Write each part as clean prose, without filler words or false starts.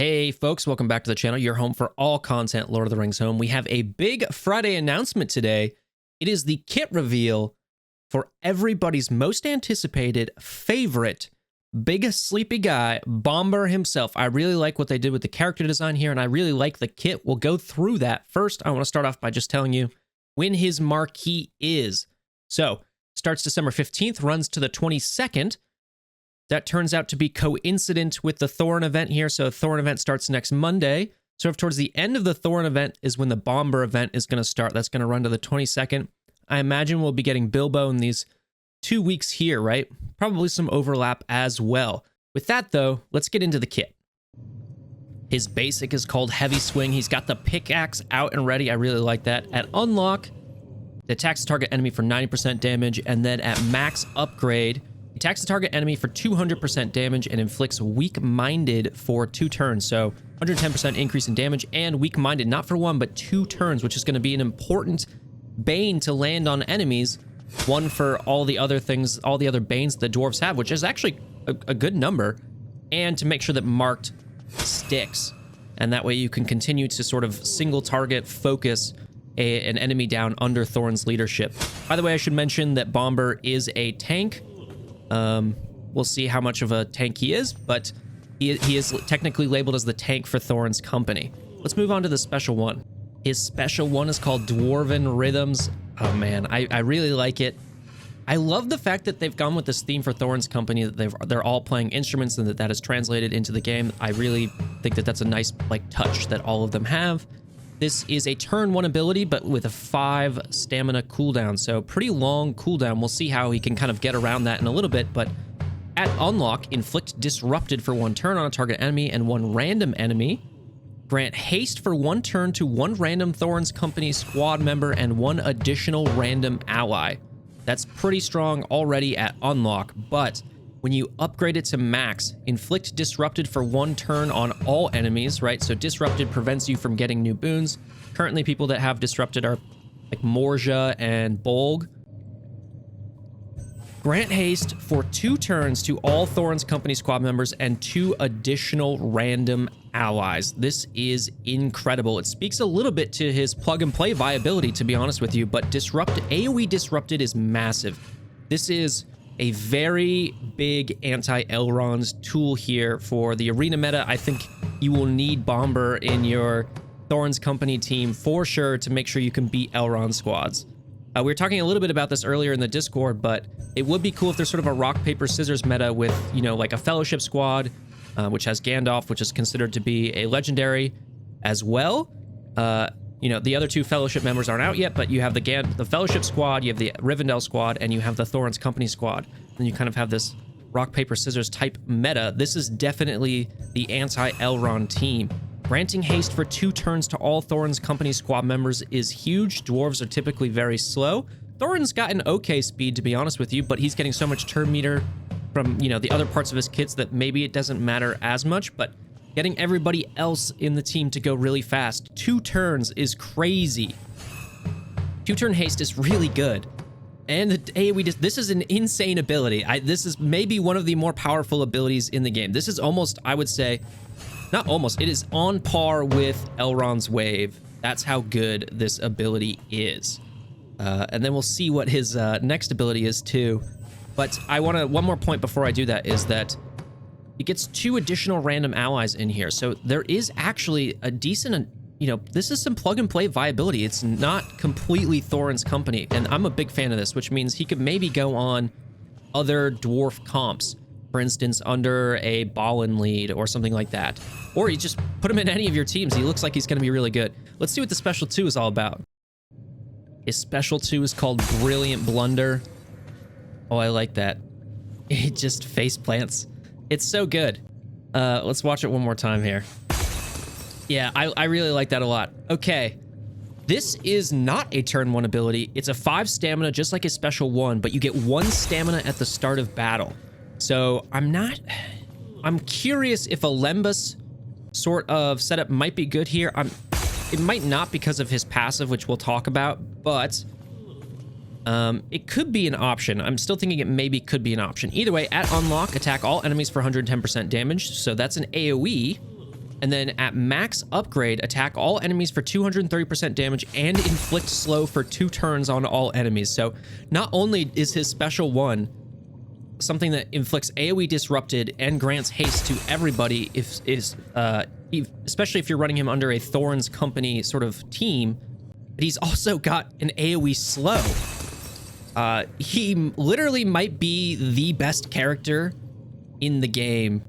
Hey folks, welcome back to the channel, your home for all content Lord of the Rings home. We have a big Friday announcement today. It is the kit reveal for everybody's most anticipated favorite big sleepy guy, Bombur himself. I really like what they did with the character design here, and I really like the kit. We'll go through that. First, I want to start off by just telling you when his marquee is. So, starts December 15th, runs to the 22nd. That turns out to be coincident with the Thorin event here. So Thorin event starts next Monday. So if towards the end of the Thorin event is when the Bombur event is going to start. That's going to run to the 22nd. I imagine we'll be getting Bilbo in these 2 weeks here, right? Probably some overlap as well. With that though, let's get into the kit. His basic is called Heavy Swing. He's got the pickaxe out and ready. I really like that. At unlock, it attacks the target enemy for 90% damage. And then at max upgrade, attacks the target enemy for 200% damage and inflicts weak-minded for 2 turns. So 110% increase in damage and weak-minded, not for 1, but 2 turns, which is going to be an important bane to land on enemies. One for all the other things, all the other banes the dwarves have, which is actually a good number. And to make sure that marked sticks. And that way you can continue to sort of single target focus an enemy down under Thorin's leadership. By the way, I should mention that Bombur is a tank. We'll see how much of a tank he is, but he is technically labeled as the tank for Thorin's company. Let's move on to the special one. His special one is called Dwarven Rhythms. Oh man, I really like it. I love the fact that they've gone with this theme for Thorin's company, that they're all playing instruments and that is translated into the game. I really think that that's a nice touch that all of them have. This is a turn 1 ability, but with a 5 stamina cooldown, so pretty long cooldown. We'll see how he can kind of get around that in a little bit, but at unlock, inflict disrupted for 1 turn on a target enemy and 1 random enemy. Grant haste for 1 turn to 1 random Thorin's company squad member and 1 additional random ally. That's pretty strong already at unlock, but when you upgrade it to max, inflict disrupted for 1 turn on all enemies, right? So disrupted prevents you from getting new boons. Currently, people that have disrupted are like Morja and Bolg. Grant haste for 2 turns to all Thorin's company squad members and 2 additional random allies. This is incredible. It speaks a little bit to his plug and play viability, to be honest with you, but AoE disrupted is massive. This is a very big anti-Elrond's tool here for the arena meta. I think you will need Bombur in your Thorin's company team for sure to make sure you can beat Elrond squads. We were talking a little bit about this earlier in the Discord, but it would be cool if there's sort of a rock, paper, scissors meta with, you know, like a fellowship squad, which has Gandalf, which is considered to be a legendary as well. You know, the other 2 fellowship members aren't out yet, but you have the fellowship squad, you have the Rivendell squad, and you have the Thorin's company squad. And you kind of have this rock, paper, scissors type meta. This is definitely the anti-Elrond team. Granting haste for 2 turns to all Thorin's company squad members is huge. Dwarves are typically very slow. Thorin's got an okay speed, to be honest with you, but he's getting so much turn meter from, you know, the other parts of his kits that maybe it doesn't matter as much, but getting everybody else in the team to go really fast. 2 turns is crazy. 2 turn haste is really good. And the AoE, this is an insane ability. This is maybe one of the more powerful abilities in the game. This is almost, I would say, not almost, it is on par with Elrond's Wave. That's how good this ability is. And then we'll see what his next ability is too. But I want to, one more point before I do that is that it gets 2 additional random allies in here. So there is actually a decent, you know, this is some plug and play viability. It's not completely Thorin's company. And I'm a big fan of this, which means he could maybe go on other dwarf comps. For instance, under a Balin lead or something like that. Or you just put him in any of your teams. He looks like he's going to be really good. Let's see what the special 2 is all about. His special 2 is called Brilliant Blunder. Oh, I like that. It just face plants. It's so good. Let's watch it one more time here. Yeah, I really like that a lot. Okay. This is not a turn 1 ability. It's a 5 stamina, just like his special 1, but you get 1 stamina at the start of battle. So I'm curious if a Lembas sort of setup might be good here. It might not because of his passive, which we'll talk about, but it could be an option. I'm still thinking it maybe could be an option. Either way, at unlock, attack all enemies for 110% damage. So that's an AoE. And then at max upgrade, attack all enemies for 230% damage and inflict slow for 2 turns on all enemies. So not only is his special one something that inflicts AoE disrupted and grants haste to everybody, especially if you're running him under a Thorns Company sort of team, but he's also got an AoE slow. He literally might be the best character in the game.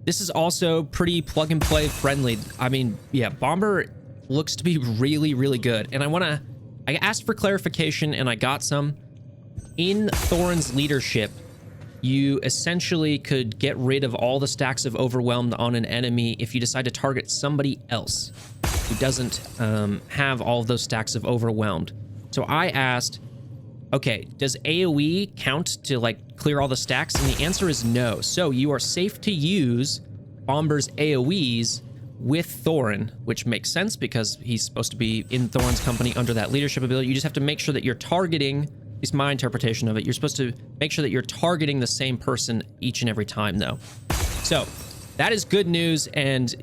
This is also pretty plug and play friendly. I mean, yeah, Bombur looks to be really, really good. And I asked for clarification and I got some. In Thorin's leadership, you essentially could get rid of all the stacks of Overwhelmed on an enemy if you decide to target somebody else who doesn't have all of those stacks of Overwhelmed. So I asked, okay, does AoE count to like clear all the stacks? And the answer is no. So you are safe to use Bombur's AoEs with Thorin, which makes sense because he's supposed to be in Thorin's company under that leadership ability. You just have to make sure that you're targeting, at least my interpretation of it, you're supposed to make sure that you're targeting the same person each and every time though. So that is good news. And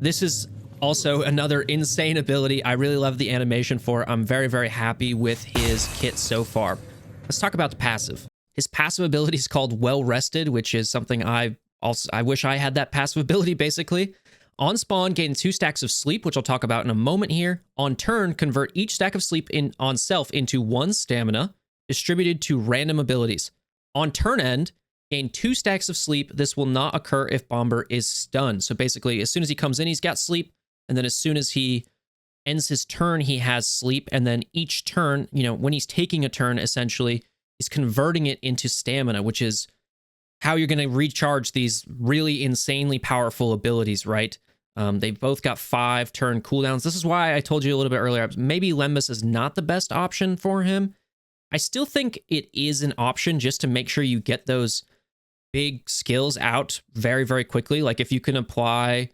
this is also another insane ability I really love the animation for. I'm very, very happy with his kit so far. Let's talk about the passive. His passive ability is called Well Rested, which is something I wish I had that passive ability basically. On spawn, gain 2 stacks of sleep, which I'll talk about in a moment here. On turn, convert each stack of sleep on self into 1 stamina, distributed to random abilities. On turn end, gain 2 stacks of sleep. This will not occur if Bombur is stunned. So basically, as soon as he comes in, he's got sleep. And then as soon as he ends his turn, he has sleep. And then each turn, you know, when he's taking a turn, essentially, he's converting it into stamina, which is how you're going to recharge these really insanely powerful abilities, right? They've both got 5 turn cooldowns. This is why I told you a little bit earlier, maybe Lembas is not the best option for him. I still think it is an option just to make sure you get those big skills out very, very quickly. Like if you can apply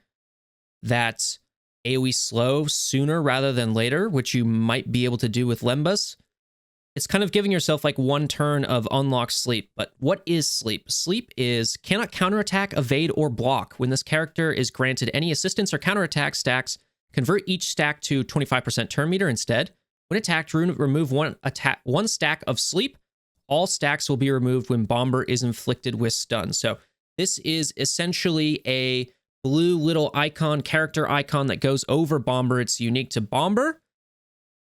that AoE slow sooner rather than later, which you might be able to do with Lembas, it's kind of giving yourself like 1 turn of unlocked sleep. But what is sleep? Sleep is cannot counterattack, evade, or block. When this character is granted any assistance or counterattack stacks, convert each stack to 25% turn meter instead. When attacked, remove one stack of sleep. All stacks will be removed when Bombur is inflicted with stun. So this is essentially a blue little icon, character icon that goes over Bombur. It's unique to Bombur.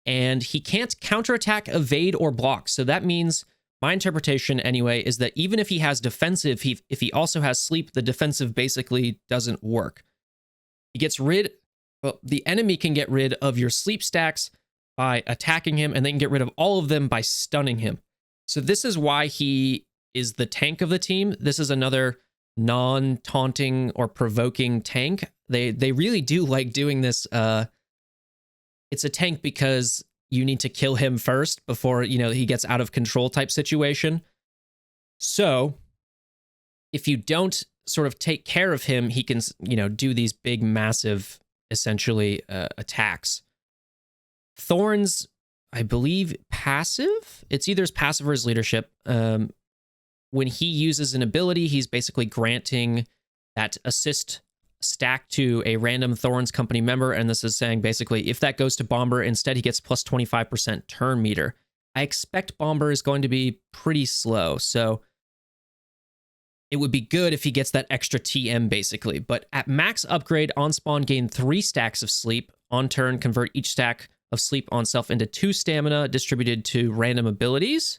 And he can't counterattack, evade, or block. So that means, my interpretation anyway, is that even if he has defensive, if he also has sleep, the defensive basically doesn't work. He gets rid, well, the enemy can get rid of your sleep stacks by attacking him, and they can get rid of all of them by stunning him. So this is why he is the tank of the team. This is another non-taunting or provoking tank. They really do like doing this. It's a tank because you need to kill him first before, you know, he gets out of control type situation. So if you don't sort of take care of him, he can, you know, do these big, massive, essentially attacks. Thorn's, I believe, passive. It's either his passive or his leadership. When he uses an ability, he's basically granting that assist stack to a random Thorns Company member, and this is saying basically if that goes to Bombur, instead he gets plus 25% turn meter. I expect Bombur is going to be pretty slow, so it would be good if he gets that extra TM basically. But at max upgrade, on spawn, gain 3 stacks of sleep. On turn, convert each stack of sleep on self into 2 stamina, distributed to random abilities.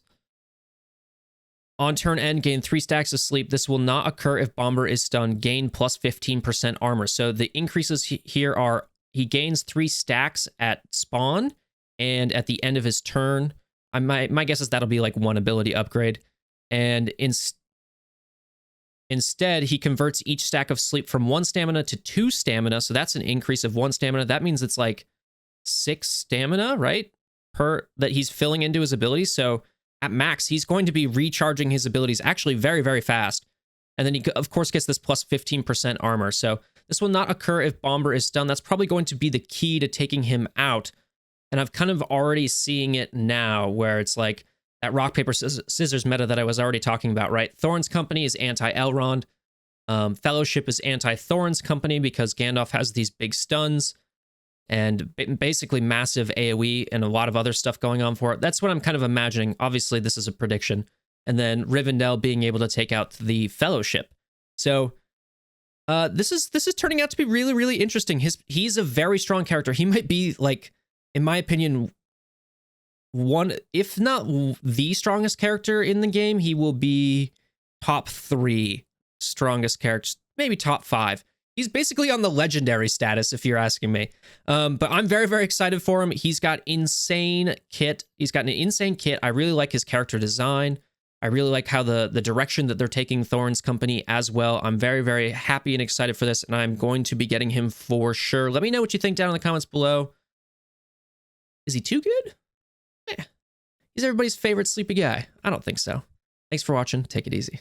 On turn end, gain 3 stacks of sleep. This will not occur if Bombur is stunned. Gain plus 15% armor. So the increases here are he gains 3 stacks at spawn and at the end of his turn. My guess is that'll be like 1 ability upgrade. And instead, he converts each stack of sleep from 1 stamina to 2 stamina. So that's an increase of 1 stamina. That means it's like 6 stamina, right? That he's filling into his abilities. So at max, he's going to be recharging his abilities actually very, very fast. And then he, of course, gets this plus 15% armor. So this will not occur if Bombur is stunned. That's probably going to be the key to taking him out. And I've kind of already seeing it now where it's like that rock, paper, scissors meta that I was already talking about, right? Thorns Company is anti-Elrond. Fellowship is anti-Thorin's company because Gandalf has these big stuns and basically massive AoE and a lot of other stuff going on for it. That's what I'm kind of imagining. Obviously, this is a prediction. And then Rivendell being able to take out the Fellowship. So this is turning out to be really, really interesting. He's a very strong character. He might be, like, in my opinion, one, if not the strongest character in the game. He will be top 3 strongest characters, maybe top 5. He's basically on the legendary status, if you're asking me. But I'm very, very excited for him. He's got insane kit. He's got an insane kit. I really like his character design. I really like how the direction that they're taking Thorin's company as well. I'm very, very happy and excited for this, and I'm going to be getting him for sure. Let me know what you think down in the comments below. Is he too good? Yeah. He's everybody's favorite sleepy guy. I don't think so. Thanks for watching. Take it easy.